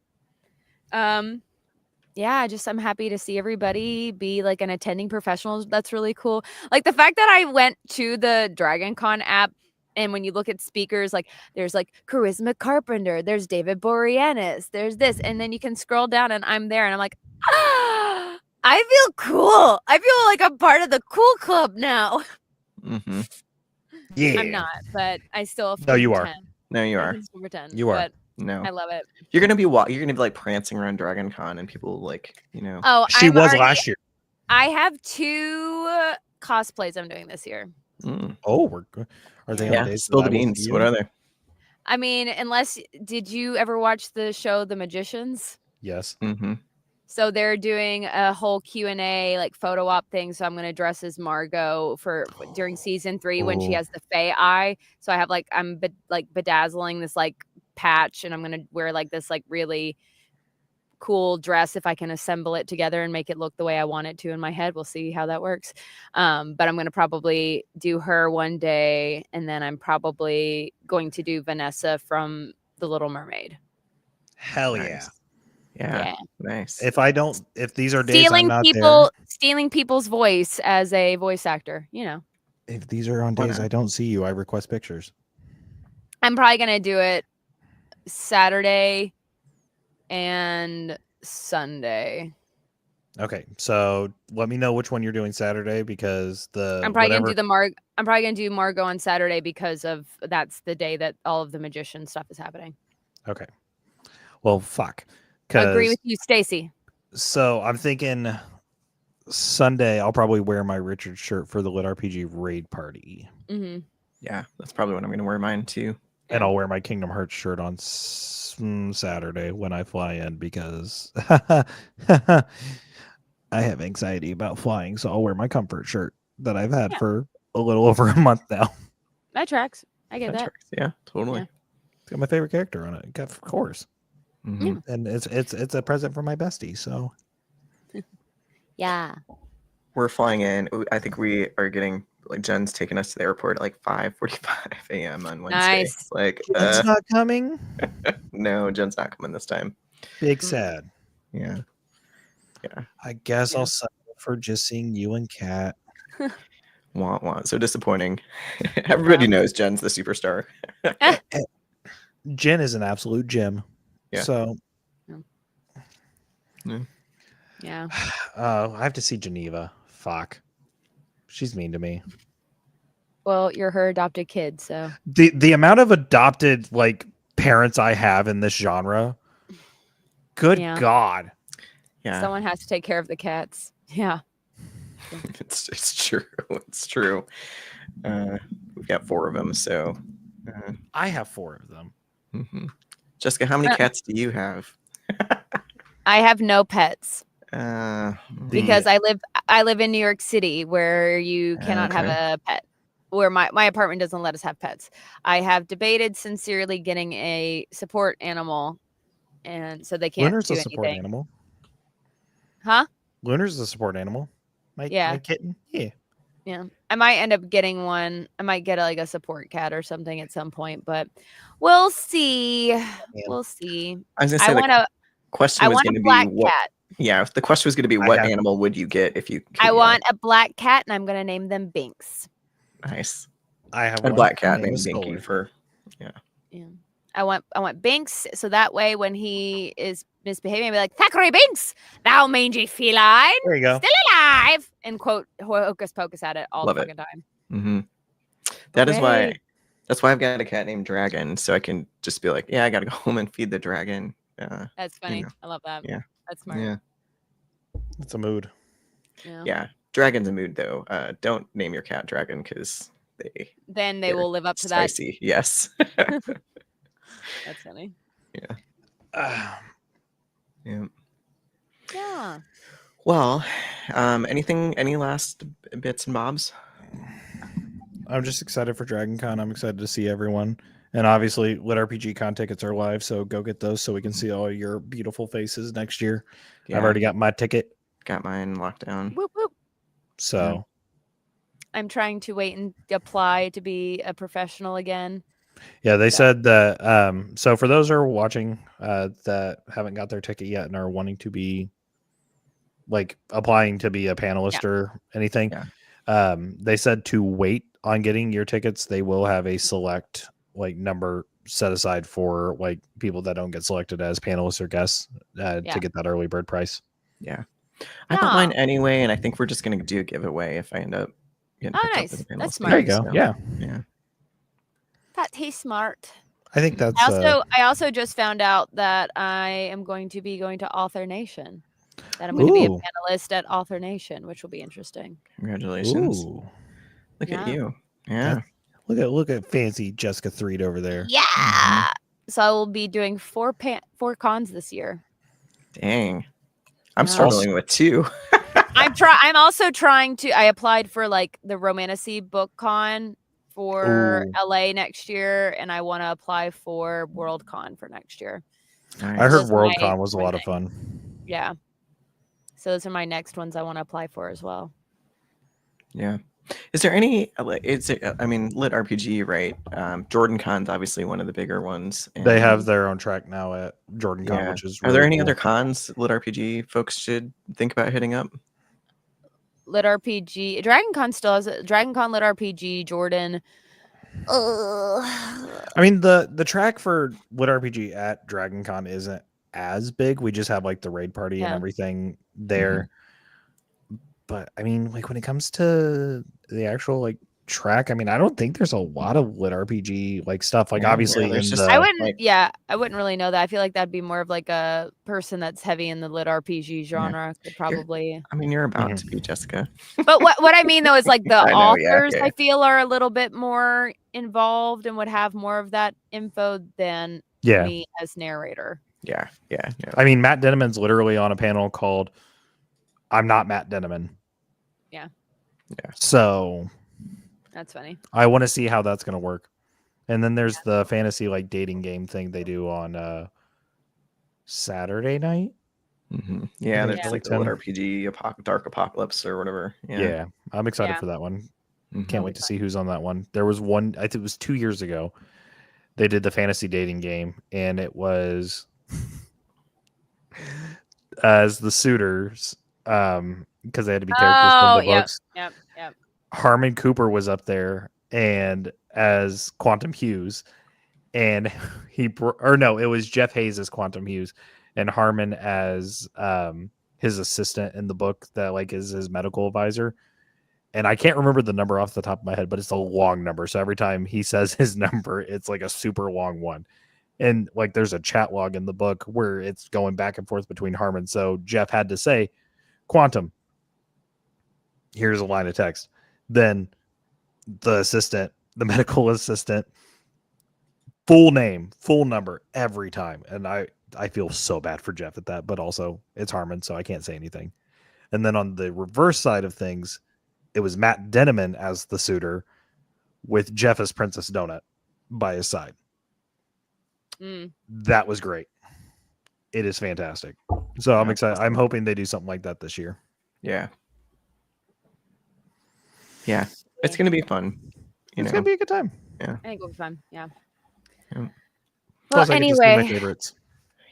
Yeah, I'm happy to see everybody be like an attending professional. That's really cool. Like the fact that I went to the Dragon Con app, and when you look at speakers, like there's like Charisma Carpenter, there's David Boreanaz, there's this, and then you can scroll down and I'm there and I'm like, I feel cool. I feel like I'm part of the cool club now. Yeah. I'm not, but I still No, you are. No, you are. Pretend, you are. No, I love it. You're gonna be like prancing around Dragon Con, and people like, you know. Oh, she was last year. I have 2 cosplays I'm doing this year. Oh, are they on days? Spill the beans. What are they? I mean, did you ever watch the show The Magicians? Yes. So they're doing a whole Q&A like photo op thing. So I'm going to dress as Margot during season 3 when she has the Fae eye. So I have I'm bedazzling this like patch, and I'm going to wear like this like really cool dress if I can assemble it together and make it look the way I want it to in my head. We'll see how that works. But I'm going to probably do her one day, and then I'm probably going to do Vanessa from The Little Mermaid. Hell nice. Yeah. Nice. If these are days I'm not stealing people's voice as a voice actor, you know. If these are on days I don't see you, I request pictures. I'm probably going to do it Saturday and Sunday. Okay, so let me know which one you're doing Saturday, because I'm probably gonna do Margot on Saturday because that's the day that all of the magician stuff is happening. Okay. Well, fuck. Agree with you, Stacy. So I'm thinking Sunday I'll probably wear my Richard shirt for the Lit RPG raid party. Yeah, that's probably what I'm gonna wear mine too. And I'll wear my Kingdom Hearts shirt on Saturday when I fly in, because I have anxiety about flying, so I'll wear my comfort shirt that I've had for a little over a month now. That tracks. I get that. Tracks. Yeah, totally. Yeah. It's got my favorite character on it, of course. Yeah. And it's a present for my bestie, so yeah. We're flying in. I think we are getting Jen's taking us to the airport at 5:45 a.m. on Wednesday. Nice. Jen's not coming. No, Jen's not coming this time. Big sad. Yeah. I guess I'll settle for just seeing you and Kat. Wah, wah. So disappointing. Everybody knows Jen's the superstar. Jen is an absolute gem. Yeah. So, Yeah. I have to see Geneva. Fuck. She's mean to me. Well, you're her adopted kid, so The amount of adopted like parents I have in this genre. Good God. Yeah. Someone has to take care of the cats. Yeah. It's true. It's true. We've got 4 of them, so I have 4 of them. Mm-hmm. Jessica, how many cats do you have? I have no pets. Because I live in New York City where you cannot have a pet. Where my apartment doesn't let us have pets. I have debated sincerely getting a support animal, and so they can't Lunar's do a support anything. animal. Huh? Lunar's a support animal. My kitten. Yeah. Yeah. I might end up getting one. I might get a support cat or something at some point, but we'll see. We'll see. I was gonna say the question was going to be what cat. Yeah, the question was going to be what animal would you get if you could? I want a black cat, and I'm going to name them Binks. Nice. I have a black cat named Binky for yeah. I want Binks, so that way when he is misbehaving, I'll be like, Thackeray Binks, thou mangy feline, there you go, still alive, and quote hocus pocus at it all the fucking time. Mm-hmm. That's why I've got a cat named Dragon, so I can just be like, yeah, I gotta go home and feed the dragon. That's funny. I love that. Yeah, that's smart. Yeah, it's a mood. Yeah, Dragon's a mood though. Don't name your cat Dragon because they will live up to spicy. That. Yes. That's funny. Yeah. Yeah. Yeah. Well, any last bits and bobs? I'm just excited for Dragon Con. I'm excited to see everyone. And obviously, Lit RPG Con tickets are live, so go get those so we can see all your beautiful faces next year. Yeah. I've already got my ticket. Got mine locked down. Whoop, whoop. So I'm trying to wait and apply to be a professional again. Yeah, they said that. So for those who are watching that haven't got their ticket yet and are wanting to be like applying to be a panelist or anything, they said to wait on getting your tickets. They will have a select number set aside for people that don't get selected as panelists or guests to get that early bird price. Yeah, I got mine anyway, and I think we're just gonna do a giveaway if I end up getting picked up as a panelist. That's smart. There you go. So, yeah. He's smart. I think that's. I also just found out that I am going to be going to Author Nation. That I'm going to be a panelist at Author Nation, which will be interesting. Congratulations! Look at you. Yeah. Look at fancy Jessica Threed over there. Yeah. Mm-hmm. So I will be doing 4 cons this year. Dang. I'm struggling with 2. I'm also trying to. I applied for the Romantasy Book Con for LA next year, and I want to apply for Worldcon for next year. Nice. I heard Worldcon was a lot of fun. Yeah. So those are my next ones I want to apply for as well. Yeah. Is there any? Lit RPG, right? Jordan Con's obviously one of the bigger ones. They have their own track now at Jordan Con, which is. Are there any other cons Lit RPG folks should think about hitting up? Lit RPG, Dragon Con still has it. Dragon Con, Lit RPG, Jordan. I mean the track for Lit RPG at Dragon Con isn't as big. We just have the raid party and everything there. Mm-hmm. But I mean, when it comes to the actual track, I mean, I don't think there's a lot of Lit RPG stuff. Obviously, I wouldn't really know that. I feel like that'd be more of a person that's heavy in the Lit RPG genre could probably. You're about to be, Jessica. But what I mean though is the authors I feel are a little bit more involved and would have more of that info than me as narrator. Yeah. I mean, Matt Denneman's literally on a panel called "I'm Not Matt Denneman." Yeah. So. That's funny. I want to see how that's going to work. And then there's the fantasy dating game thing they do on Saturday night. Mm-hmm. Yeah, there's the Lit RPG Dark Apocalypse or whatever. Yeah, I'm excited for that one. Mm-hmm. Can't wait to see who's on that one. There was one, I think it was 2 years ago. They did the fantasy dating game, and it was as the suitors, because they had to be characters from the books. Yep. Harmon Cooper was up there and as Quantum Hughes, and it was Jeff Hayes as Quantum Hughes and Harmon as his assistant in the book that like is his medical advisor. And I can't remember the number off the top of my head, but it's a long number. So every time he says his number, it's like a super long one. And like there's a chat log in the book where it's going back and forth between Harmon. So Jeff had to say, Quantum, here's a line of text. Then the assistant, the medical assistant, full name, full number every time. And I feel so bad for Jeff at that, but also it's Harmon, so I can't say anything. And then on the reverse side of things, it was Matt Denneman as the suitor with Jeff as Princess Donut by his side. That was great. It is fantastic. So I'm excited. I'm hoping they do something like that this year. Yeah. Yeah. It's going to be fun. It's going to be a good time. Yeah. I think it'll be fun. Yeah. Plus, Well, I get to see my anyway. favorites.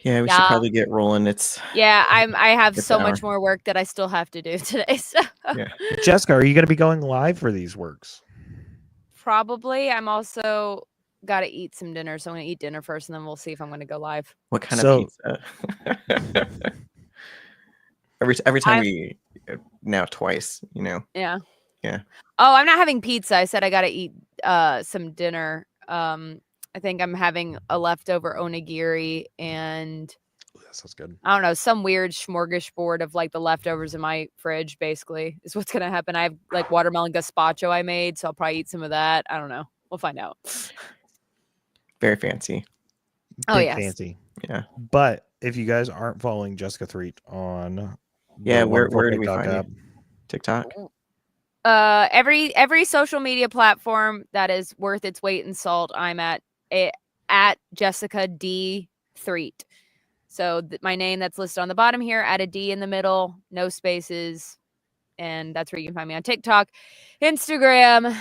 Yeah, we should probably get rolling. I have so much more work that I still have to do today. So Yeah. Jessica, are you going to be going live for these works? probably. I'm also got to eat some dinner, so I'm going to eat dinner first, and then we'll see if I'm going to go live. What kind of pizza? every time we now twice, you know. Yeah. Yeah. Oh, I'm not having pizza. I said I got to eat some dinner. I think I'm having a leftover onigiri and that sounds good. I don't know, some weird smorgasbord of like the leftovers in my fridge, basically, is what's going to happen. I have like watermelon gazpacho I made, so I'll probably eat some of that. I don't know. We'll find out. Very fancy. Oh, yeah. Fancy. Yeah. But if you guys aren't following Jessica Threet on where do we find you? TikTok? Every social media platform that is worth its weight in salt, I'm at Jessica D Threet. So my name that's listed on the bottom here, add a D in the middle, no spaces, and that's where you can find me on TikTok, Instagram,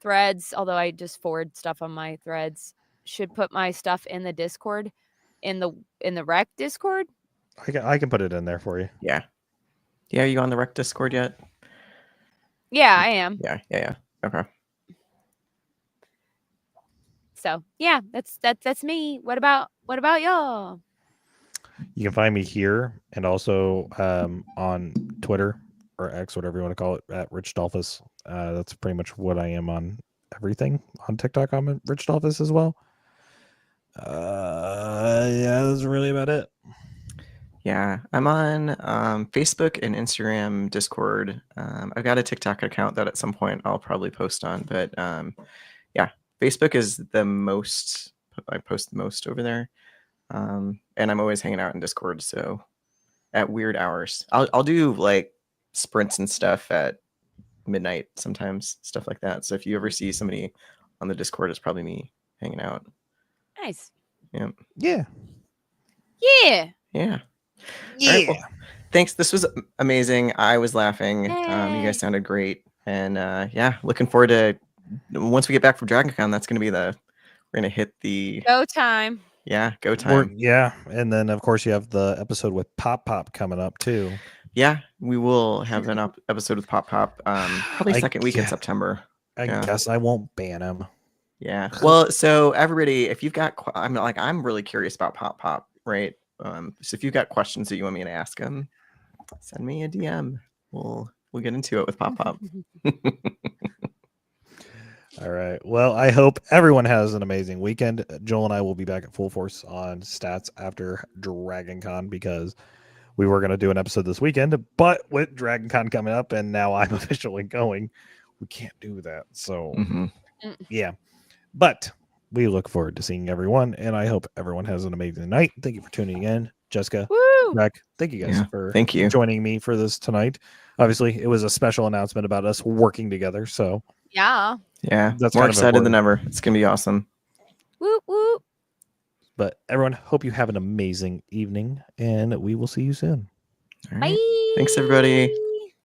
Threads. Although I just forward stuff on my Threads. Should put my stuff in the Discord, in the rec Discord. I can put it in there for you. Yeah. Yeah. Are you on the rec Discord yet? Yeah, I am. Yeah. Okay. So yeah, that's me. What about y'all? You can find me here and also on Twitter or X, whatever you want to call it, at Rich Dolphus. That's pretty much what I am on everything. On TikTok, I'm at Rich Dolphus as well. Yeah, that's really about it. Yeah, I'm on Facebook and Instagram, Discord. I've got a TikTok account that at some point I'll probably post on, but yeah, Facebook is the most. I post the most over there, and I'm always hanging out in Discord. So at weird hours, I'll do like sprints and stuff at midnight sometimes, stuff like that. So if you ever see somebody on the Discord, it's probably me hanging out. Nice. Yeah. Yeah. Right, well, thanks. This was amazing. I was laughing. You guys sounded great. And yeah, looking forward to once we get back from DragonCon, that's going to be we're going to hit the go time. Yeah, go time. Yeah. And then, of course, you have the episode with Pop Pop coming up, too. Yeah, we will have an episode with Pop Pop probably second week in September. I guess I won't ban him. Yeah. Well, so everybody, if you've got, I'm really curious about Pop Pop, right? So if you've got questions that you want me to ask him, send me a DM. We'll get into it with Pop Pop. All right. Well, I hope everyone has an amazing weekend. Joel and I will be back at full force on stats after DragonCon because we were going to do an episode this weekend, but with DragonCon coming up and now I'm officially going, we can't do that. So yeah, but we look forward to seeing everyone and I hope everyone has an amazing night. Thank you for tuning in. Jessica, Greg, thank you guys for joining me for this tonight. Obviously, it was a special announcement about us working together. So yeah, that's more excited than ever. It's gonna be awesome. Whoop whoop. But everyone, hope you have an amazing evening, and we will see you soon. All right. Bye. Thanks, everybody.